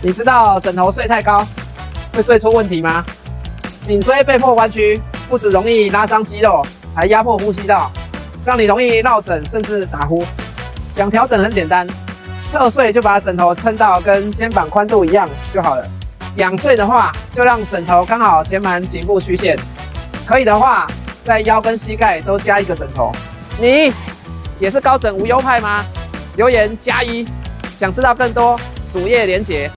你知道枕头睡太高会睡出问题吗？颈椎被迫弯曲，不只容易拉伤肌肉，还压迫呼吸道，让你容易落枕甚至打呼。想调整很简单，侧睡就把枕头撑到跟肩膀宽度一样就好了。仰睡的话，就让枕头刚好填满颈部曲线。可以的话，在腰跟膝盖都加一个枕头。你也是高枕无忧派吗？留言加1，想知道更多主页连结。